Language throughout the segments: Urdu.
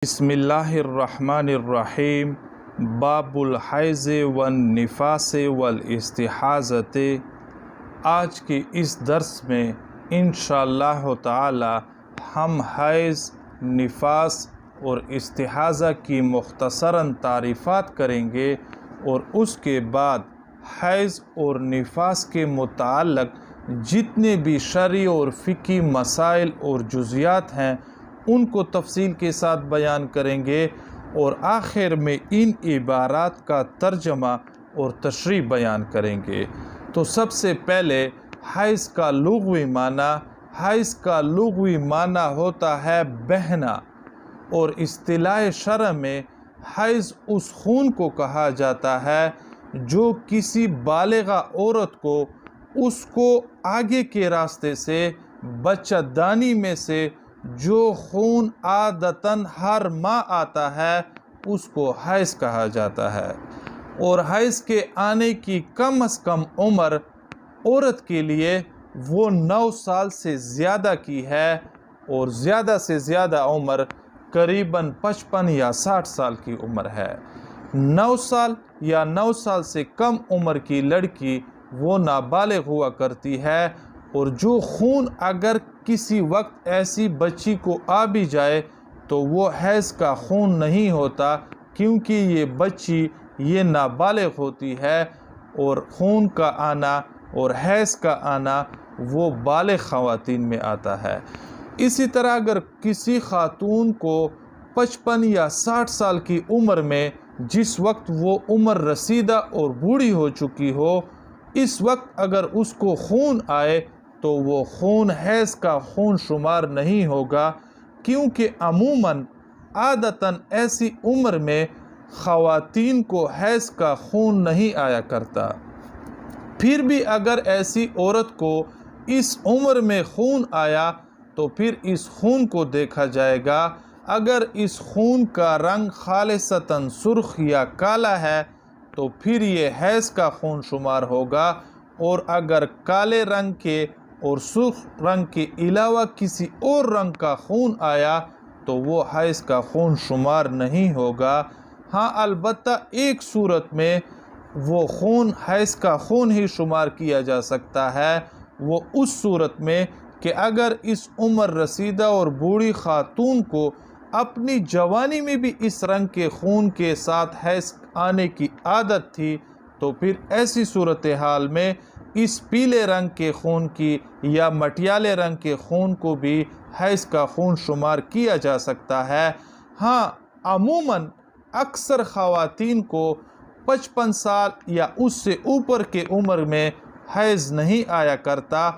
بسم اللہ الرحمن الرحیم۔ باب الحیض والنفاس والاستحاضۃ۔ آج کے اس درس میں انشاءاللہ تعالی ہم حیض، نفاس اور استحاضہ کی مختصراً تعریفات کریں گے، اور اس کے بعد حیض اور نفاس کے متعلق جتنے بھی شرعی اور فقہی مسائل اور جزیات ہیں ان کو تفصیل کے ساتھ بیان کریں گے، اور آخر میں ان عبارات کا ترجمہ اور تشریح بیان کریں گے۔ تو سب سے پہلے حیض کا لغوی معنی۔ حیض کا لغوی معنی ہوتا ہے بہنا، اور اصطلاح شرع میں حیض اس خون کو کہا جاتا ہے جو کسی بالغہ عورت کو اس کو آگے کے راستے سے بچہ دانی میں سے جو خون عادتاً ہر ماہ آتا ہے اس کو حیض کہا جاتا ہے، اور حیض کے آنے کی کم از کم عمر عورت کے لیے وہ 9 سال سے زیادہ کی ہے، اور زیادہ سے زیادہ عمر قریباً 55 یا 60 سال کی عمر ہے۔ 9 سال یا 9 سال سے کم عمر کی لڑکی وہ نابالغ ہوا کرتی ہے، اور جو خون اگر کسی وقت ایسی بچی کو آ بھی جائے تو وہ حیض کا خون نہیں ہوتا، کیونکہ یہ بچی یہ نابالغ ہوتی ہے، اور خون کا آنا اور حیض کا آنا وہ بالغ خواتین میں آتا ہے۔ اسی طرح اگر کسی خاتون کو 55 یا 60 سال کی عمر میں، جس وقت وہ عمر رسیدہ اور بوڑھی ہو چکی ہو، اس وقت اگر اس کو خون آئے تو وہ خون حیض کا خون شمار نہیں ہوگا، کیونکہ عموماً عادتاً ایسی عمر میں خواتین کو حیض کا خون نہیں آیا کرتا۔ پھر بھی اگر ایسی عورت کو اس عمر میں خون آیا تو پھر اس خون کو دیکھا جائے گا۔ اگر اس خون کا رنگ خالصتاً سرخ یا کالا ہے تو پھر یہ حیض کا خون شمار ہوگا، اور اگر کالے رنگ کے اور سرخ رنگ کے علاوہ کسی اور رنگ کا خون آیا تو وہ حیض کا خون شمار نہیں ہوگا۔ ہاں، البتہ ایک صورت میں وہ خون حیض کا خون ہی شمار کیا جا سکتا ہے، وہ اس صورت میں کہ اگر اس عمر رسیدہ اور بوڑھی خاتون کو اپنی جوانی میں بھی اس رنگ کے خون کے ساتھ حیض آنے کی عادت تھی، تو پھر ایسی صورتحال میں اس پیلے رنگ کے خون کی یا مٹیالے رنگ کے خون کو بھی حیض کا خون شمار کیا جا سکتا ہے۔ ہاں، عموماً اکثر خواتین کو 55 سال یا اس سے اوپر کے عمر میں حیض نہیں آیا کرتا۔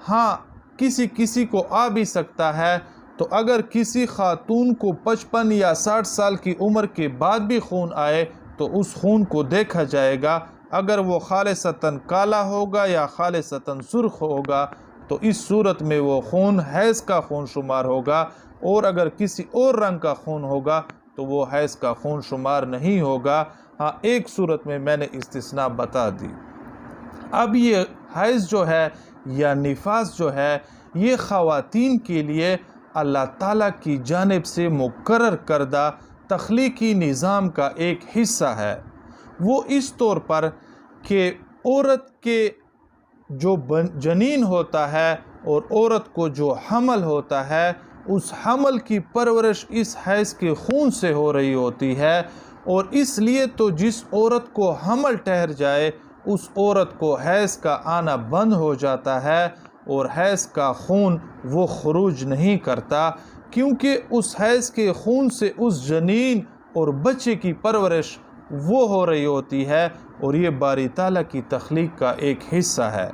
ہاں، کسی کو آ بھی سکتا ہے، تو اگر کسی خاتون کو 55 یا 60 سال کی عمر کے بعد بھی خون آئے تو اس خون کو دیکھا جائے گا۔ اگر وہ خالصتاً کالا ہوگا یا خالصتاً سرخ ہوگا تو اس صورت میں وہ خون حیض کا خون شمار ہوگا، اور اگر کسی اور رنگ کا خون ہوگا تو وہ حیض کا خون شمار نہیں ہوگا۔ ہاں، ایک صورت میں نے استثناء بتا دی۔ اب یہ حیض جو ہے یا نفاس جو ہے، یہ خواتین کے لیے اللہ تعالیٰ کی جانب سے مقرر کردہ تخلیقی نظام کا ایک حصہ ہے۔ وہ اس طور پر کہ عورت کے جو جنین ہوتا ہے اور عورت کو جو حمل ہوتا ہے، اس حمل کی پرورش اس حیض کے خون سے ہو رہی ہوتی ہے، اور اس لیے تو جس عورت کو حمل ٹھہر جائے اس عورت کو حیض کا آنا بند ہو جاتا ہے، اور حیض کا خون وہ خروج نہیں کرتا، کیونکہ اس حیض کے خون سے اس جنین اور بچے کی پرورش وہ ہو رہی ہوتی ہے، اور یہ باری تعالیٰ کی تخلیق کا ایک حصہ ہے۔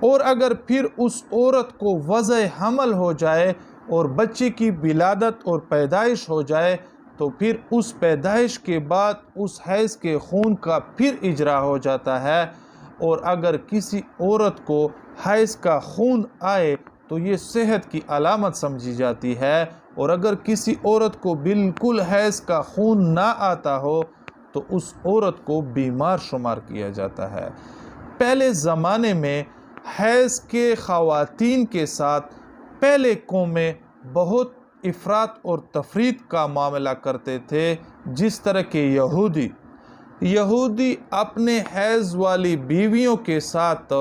اور اگر پھر اس عورت کو وضع حمل ہو جائے اور بچے کی ولادت اور پیدائش ہو جائے تو پھر اس پیدائش کے بعد اس حیض کے خون کا پھر اجرا ہو جاتا ہے، اور اگر کسی عورت کو حیض کا خون آئے تو یہ صحت کی علامت سمجھی جاتی ہے، اور اگر کسی عورت کو بالکل حیض کا خون نہ آتا ہو تو اس عورت کو بیمار شمار کیا جاتا ہے۔ پہلے زمانے میں حیض کے خواتین کے ساتھ پہلے قومیں بہت افراط اور تفریط کا معاملہ کرتے تھے، جس طرح کہ یہودی اپنے حیض والی بیویوں کے ساتھ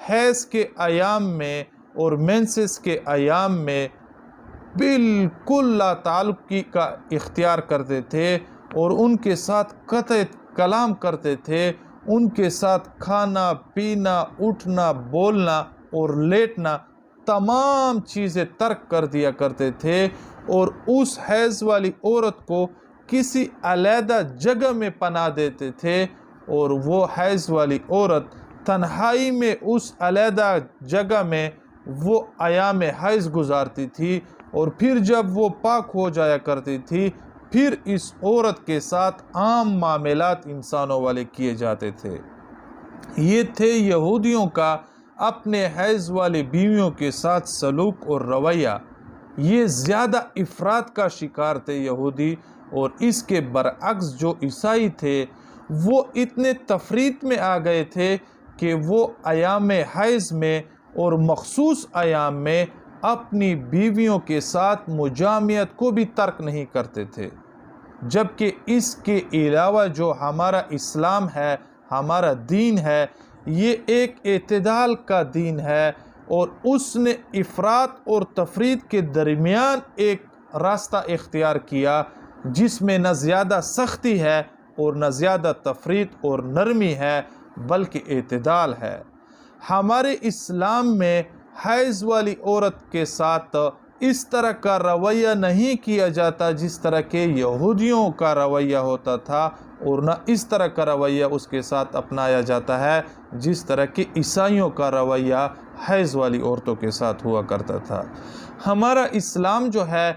حیض کے ایام میں اور مینسس کے ایام میں بالکل لا تعلقی کا اختیار کرتے تھے اور ان کے ساتھ قطع کلام کرتے تھے، ان کے ساتھ کھانا پینا، اٹھنا بولنا اور لیٹنا تمام چیزیں ترک کر دیا کرتے تھے، اور اس حیض والی عورت کو کسی علیحدہ جگہ میں پناہ دیتے تھے، اور وہ حیض والی عورت تنہائی میں اس علیحدہ جگہ میں وہ ایام حیض گزارتی تھی، اور پھر جب وہ پاک ہو جایا کرتی تھی پھر اس عورت کے ساتھ عام معاملات انسانوں والے کیے جاتے تھے۔ یہ تھے یہودیوں کا اپنے حیض والی بیویوں کے ساتھ سلوک اور رویہ۔ یہ زیادہ افراط کا شکار تھے یہودی، اور اس کے برعکس جو عیسائی تھے وہ اتنے تفریط میں آ گئے تھے کہ وہ ایام حیض میں اور مخصوص ایام میں اپنی بیویوں کے ساتھ مجامعت کو بھی ترک نہیں کرتے تھے، جبکہ اس کے علاوہ جو ہمارا اسلام ہے، ہمارا دین ہے، یہ ایک اعتدال کا دین ہے، اور اس نے افراط اور تفریط کے درمیان ایک راستہ اختیار کیا، جس میں نہ زیادہ سختی ہے اور نہ زیادہ تفریط اور نرمی ہے، بلکہ اعتدال ہے۔ ہمارے اسلام میں حیض والی عورت کے ساتھ اس طرح کا رویہ نہیں کیا جاتا جس طرح کے یہودیوں کا رویہ ہوتا تھا، اور نہ اس طرح کا رویہ اس کے ساتھ اپنایا جاتا ہے جس طرح کہ عیسائیوں کا رویہ حیض والی عورتوں کے ساتھ ہوا کرتا تھا۔ ہمارا اسلام جو ہے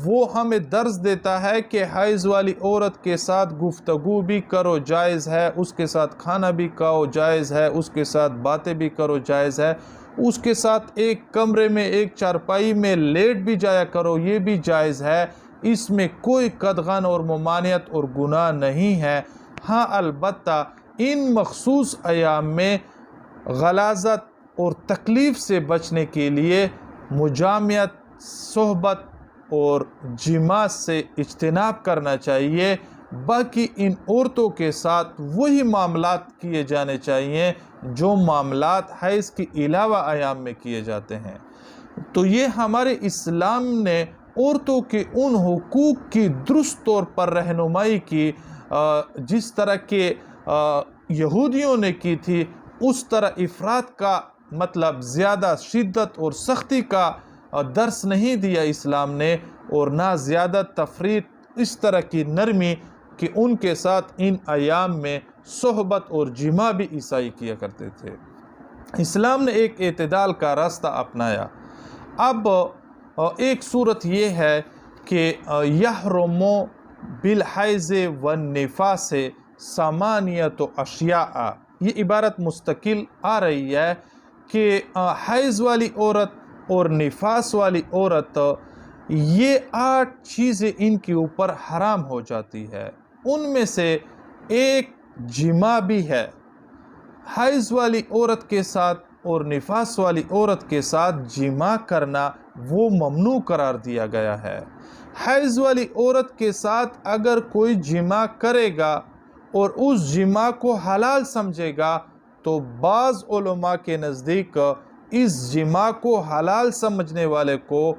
وہ ہمیں درس دیتا ہے کہ حیض والی عورت کے ساتھ گفتگو بھی کرو جائز ہے، اس کے ساتھ کھانا بھی کھاؤ جائز ہے، اس کے ساتھ باتیں بھی کرو جائز ہے، اس کے ساتھ ایک کمرے میں ایک چارپائی میں لیٹ بھی جایا کرو، یہ بھی جائز ہے۔ اس میں کوئی قدغن اور ممانعت اور گناہ نہیں ہے۔ ہاں البتہ ان مخصوص ایام میں غلاظت اور تکلیف سے بچنے کے لیے مجامعت، صحبت اور جماع سے اجتناب کرنا چاہیے۔ باقی ان عورتوں کے ساتھ وہی معاملات کیے جانے چاہیے جو معاملات حیض کے علاوہ ایام میں کیے جاتے ہیں۔ تو یہ ہمارے اسلام نے عورتوں کے ان حقوق کی درست طور پر رہنمائی کی، جس طرح کہ یہودیوں نے کی تھی، اس طرح افراط کا مطلب زیادہ شدت اور سختی کا درس نہیں دیا اسلام نے، اور نہ زیادہ تفریط، اس طرح کی نرمی کہ ان کے ساتھ ان ایام میں صحبت اور جماع بھی عیسائی کیا کرتے تھے۔ اسلام نے ایک اعتدال کا راستہ اپنایا۔ اب ایک صورت یہ ہے کہ یحرم بالحیض والنفاس ثمانیۃ اشیاء، یہ عبارت مستقل آ رہی ہے کہ حیض والی عورت اور نفاس والی عورت، یہ 8 چیزیں ان کے اوپر حرام ہو جاتی ہے۔ ان میں سے ایک جماع بھی ہے۔ حیض والی عورت کے ساتھ اور نفاس والی عورت کے ساتھ جماع کرنا وہ ممنوع قرار دیا گیا ہے۔ حیض والی عورت کے ساتھ اگر کوئی جماع کرے گا اور اس جماع کو حلال سمجھے گا تو بعض علماء کے نزدیک اس جماع کو حلال سمجھنے والے کو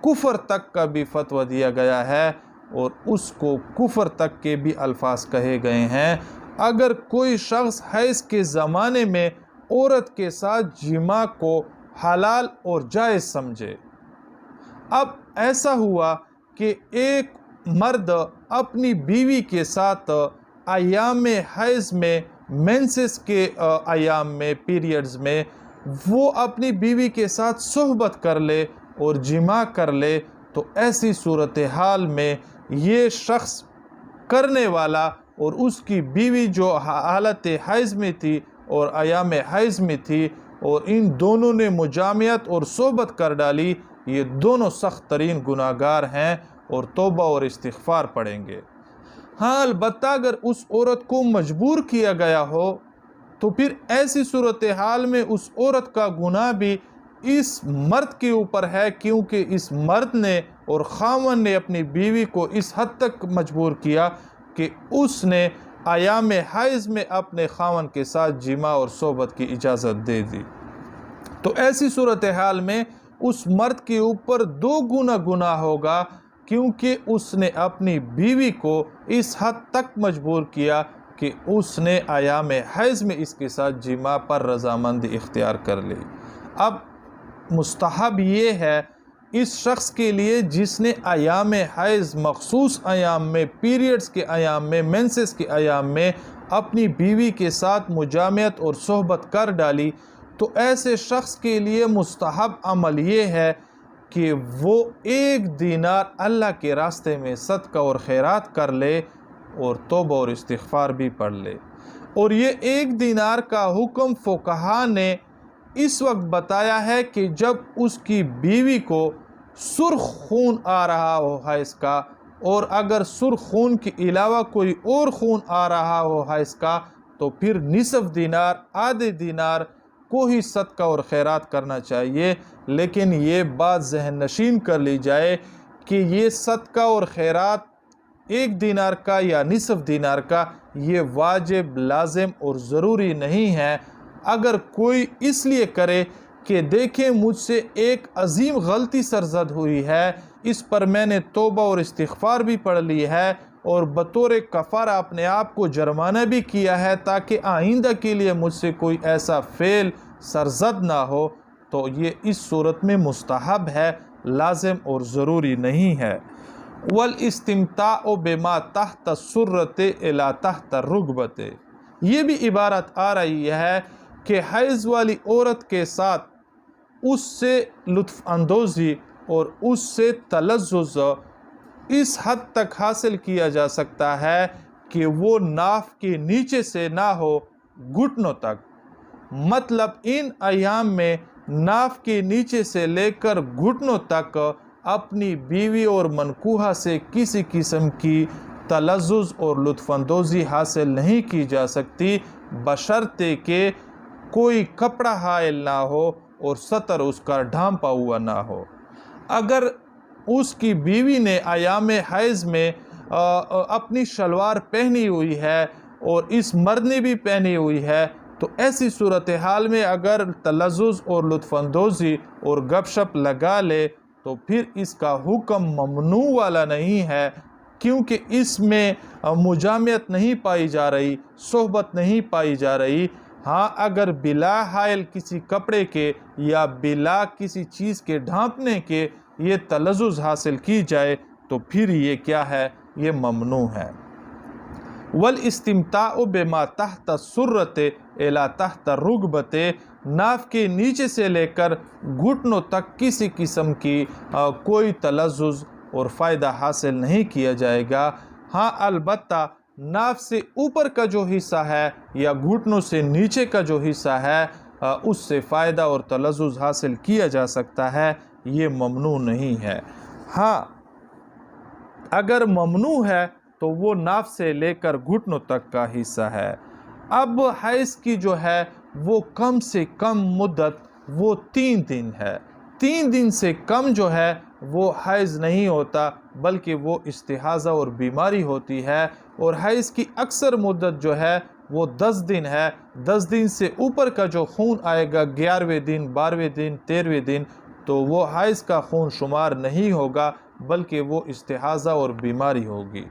کفر تک کا بھی فتویٰ دیا گیا ہے، اور اس کو کفر تک کے بھی الفاظ کہے گئے ہیں اگر کوئی شخص حیض کے زمانے میں عورت کے ساتھ جماع کو حلال اور جائز سمجھے۔ اب ایسا ہوا کہ ایک مرد اپنی بیوی کے ساتھ ایام حیض میں، مینسس کے ایام میں، پیریڈز میں، وہ اپنی بیوی کے ساتھ صحبت کر لے اور جماع کر لے، تو ایسی صورتحال میں یہ شخص کرنے والا اور اس کی بیوی جو حالت حیض میں تھی اور ایام حیض میں تھی، اور ان دونوں نے مجامعت اور صحبت کر ڈالی، یہ دونوں سخت ترین گناہگار ہیں اور توبہ اور استغفار پڑھیں گے۔ ہاں البتہ اگر اس عورت کو مجبور کیا گیا ہو تو پھر ایسی صورتحال میں اس عورت کا گناہ بھی اس مرد کے اوپر ہے، کیونکہ اس مرد نے اور خاوند نے اپنی بیوی کو اس حد تک مجبور کیا کہ اس نے ایام حیض میں اپنے خاوند کے ساتھ جماع اور صحبت کی اجازت دے دی، تو ایسی صورتحال میں اس مرد کے اوپر 2 گنا گناہ ہوگا، کیونکہ اس نے اپنی بیوی کو اس حد تک مجبور کیا کہ اس نے ایام حیض میں اس کے ساتھ جماع پر رضامندی اختیار کر لی۔ اب مستحب یہ ہے اس شخص کے لیے جس نے ایام حیض مخصوص ایام میں، پیریڈز کے ایام میں، مینسز کے ایام میں اپنی بیوی کے ساتھ مجامعت اور صحبت کر ڈالی، تو ایسے شخص کے لیے مستحب عمل یہ ہے کہ وہ 1 دینار اللہ کے راستے میں صدقہ اور خیرات کر لے اور توبہ اور استغفار بھی پڑھ لے۔ اور یہ 1 دینار کا حکم فقہا نے اس وقت بتایا ہے کہ جب اس کی بیوی کو سرخ خون آ رہا ہو حیض کا، اور اگر سرخ خون کے علاوہ کوئی اور خون آ رہا ہو حیض کا، تو پھر نصف دینار، آدھے دینار کو ہی صدقہ اور خیرات کرنا چاہیے۔ لیکن یہ بات ذہن نشین کر لی جائے کہ یہ صدقہ اور خیرات 1 دینار کا یا نصف دینار کا یہ واجب، لازم اور ضروری نہیں ہے۔ اگر کوئی اس لیے کرے کہ دیکھیں مجھ سے ایک عظیم غلطی سرزد ہوئی ہے، اس پر میں نے توبہ اور استغفار بھی پڑھ لی ہے اور بطور کفارہ اپنے آپ کو جرمانہ بھی کیا ہے تاکہ آئندہ کے لیے مجھ سے کوئی ایسا فعل سرزد نہ ہو، تو یہ اس صورت میں مستحب ہے، لازم اور ضروری نہیں ہے۔ والاستمتاع بما تحت السرۃ الی تحت الرکبۃ، یہ بھی عبارت آ رہی ہے کہ حیض والی عورت کے ساتھ اس سے لطف اندوزی اور اس سے تلذذ اس حد تک حاصل کیا جا سکتا ہے کہ وہ ناف کے نیچے سے نہ ہو، گھٹنوں تک۔ مطلب ان ایام میں ناف کے نیچے سے لے کر گھٹنوں تک اپنی بیوی اور منکوحہ سے کسی قسم کی تلذذ اور لطف اندوزی حاصل نہیں کی جا سکتی، بشرطے کہ کوئی کپڑا حائل نہ ہو اور سطر اس کا ڈھانپا ہوا نہ ہو۔ اگر اس کی بیوی نے ایام حیض میں اپنی شلوار پہنی ہوئی ہے اور اس مرد نے بھی پہنی ہوئی ہے، تو ایسی صورتحال میں اگر تلذذ اور لطف اندوزی اور گپ شپ لگا لے تو پھر اس کا حکم ممنوع والا نہیں ہے، کیونکہ اس میں مجامعت نہیں پائی جا رہی، صحبت نہیں پائی جا رہی۔ ہاں اگر بلا حائل کسی کپڑے کے یا بلا کسی چیز کے ڈھانپنے کے یہ تلذذ حاصل کی جائے تو پھر یہ کیا ہے؟ یہ ممنوع ہے۔ والاستمتاع بما تحت السرۃ الی تحت الرکبۃ، ناف کے نیچے سے لے کر گھٹنوں تک کسی قسم کی کوئی تلذذ اور فائدہ حاصل نہیں کیا جائے گا۔ ہاں البتہ ناف سے اوپر کا جو حصہ ہے یا گھٹنوں سے نیچے کا جو حصہ ہے اس سے فائدہ اور تلذذ حاصل کیا جا سکتا ہے، یہ ممنوع نہیں ہے۔ ہاں اگر ممنوع ہے تو وہ ناف سے لے کر گھٹنوں تک کا حصہ ہے۔ اب حیض کی جو ہے وہ کم سے کم مدت وہ 3 دن ہے۔ 3 دن سے کم جو ہے وہ حیض نہیں ہوتا، بلکہ وہ استحاضہ اور بیماری ہوتی ہے، اور حیض کی اکثر مدت جو ہے وہ 10 دن ہے۔ 10 دن سے اوپر کا جو خون آئے گا 11ویں دن، 12ویں دن، 13ویں دن، تو وہ حیض کا خون شمار نہیں ہوگا، بلکہ وہ استحاضہ اور بیماری ہوگی۔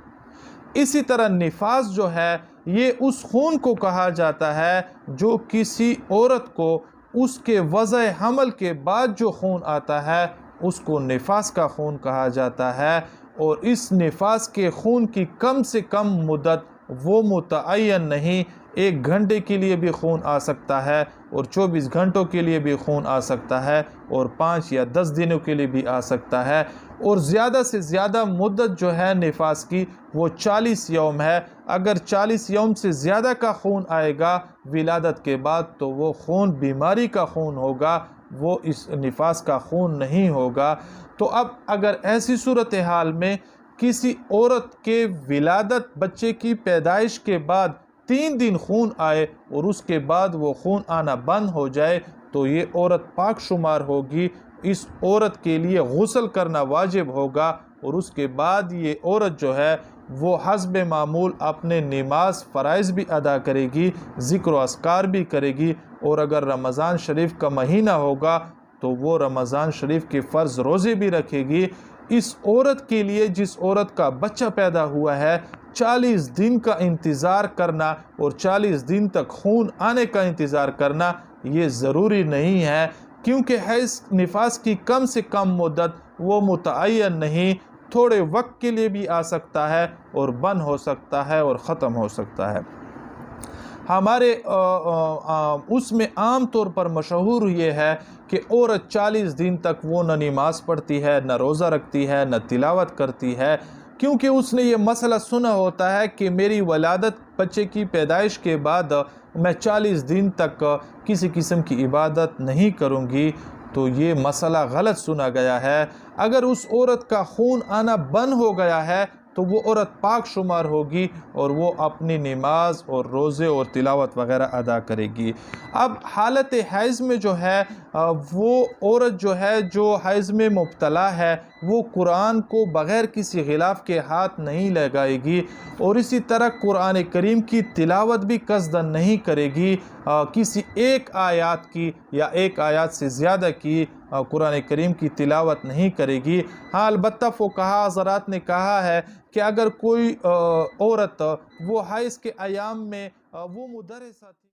اسی طرح نفاس جو ہے یہ اس خون کو کہا جاتا ہے جو کسی عورت کو اس کے وضع حمل کے بعد جو خون آتا ہے اس کو نفاس کا خون کہا جاتا ہے، اور اس نفاس کے خون کی کم سے کم مدت وہ متعین نہیں، 1 گھنٹے کے لیے بھی خون آ سکتا ہے اور 24 گھنٹوں کے لیے بھی خون آ سکتا ہے اور 5 یا 10 دنوں کے لیے بھی آ سکتا ہے، اور زیادہ سے زیادہ مدت جو ہے نفاس کی وہ 40 یوم ہے۔ اگر 40 یوم سے زیادہ کا خون آئے گا ولادت کے بعد تو وہ خون بیماری کا خون ہوگا، وہ اس نفاس کا خون نہیں ہوگا۔ تو اب اگر ایسی صورتحال میں کسی عورت کے ولادت، بچے کی پیدائش کے بعد 3 دن خون آئے اور اس کے بعد وہ خون آنا بند ہو جائے تو یہ عورت پاک شمار ہوگی، اس عورت کے لیے غسل کرنا واجب ہوگا، اور اس کے بعد یہ عورت جو ہے وہ حسب معمول اپنے نماز فرائض بھی ادا کرے گی، ذکر و اذکار بھی کرے گی، اور اگر رمضان شریف کا مہینہ ہوگا تو وہ رمضان شریف کے فرض روزے بھی رکھے گی۔ اس عورت کے لیے، جس عورت کا بچہ پیدا ہوا ہے، 40 دن کا انتظار کرنا اور 40 دن تک خون آنے کا انتظار کرنا یہ ضروری نہیں ہے، کیونکہ حیض نفاس کی کم سے کم مدت وہ متعین نہیں، تھوڑے وقت کے لیے بھی آ سکتا ہے اور بند ہو سکتا ہے اور ختم ہو سکتا ہے۔ ہمارے اس میں عام طور پر مشہور یہ ہے کہ عورت 40 دن تک وہ نہ نماز پڑھتی ہے، نہ روزہ رکھتی ہے، نہ تلاوت کرتی ہے، کیونکہ اس نے یہ مسئلہ سنا ہوتا ہے کہ میری ولادت، بچے کی پیدائش کے بعد میں 40 دن تک کسی قسم کی عبادت نہیں کروں گی۔ تو یہ مسئلہ غلط سنا گیا ہے۔ اگر اس عورت کا خون آنا بند ہو گیا ہے تو وہ عورت پاک شمار ہوگی اور وہ اپنی نماز اور روزے اور تلاوت وغیرہ ادا کرے گی۔ اب حالت حیض میں جو ہے وہ عورت جو ہے جو حیض میں مبتلا ہے وہ قرآن کو بغیر کسی غلاف کے ہاتھ نہیں لگائے گی، اور اسی طرح قرآن کریم کی تلاوت بھی قصداً نہیں کرے گی، کسی ایک آیات کی یا ایک آیات سے زیادہ کی قرآن کریم کی تلاوت نہیں کرے گی۔ ہاں البتہ فقہاء حضرات نے کہا ہے کہ اگر کوئی عورت وہ حیض کے ایام میں وہ مدرسہ تھی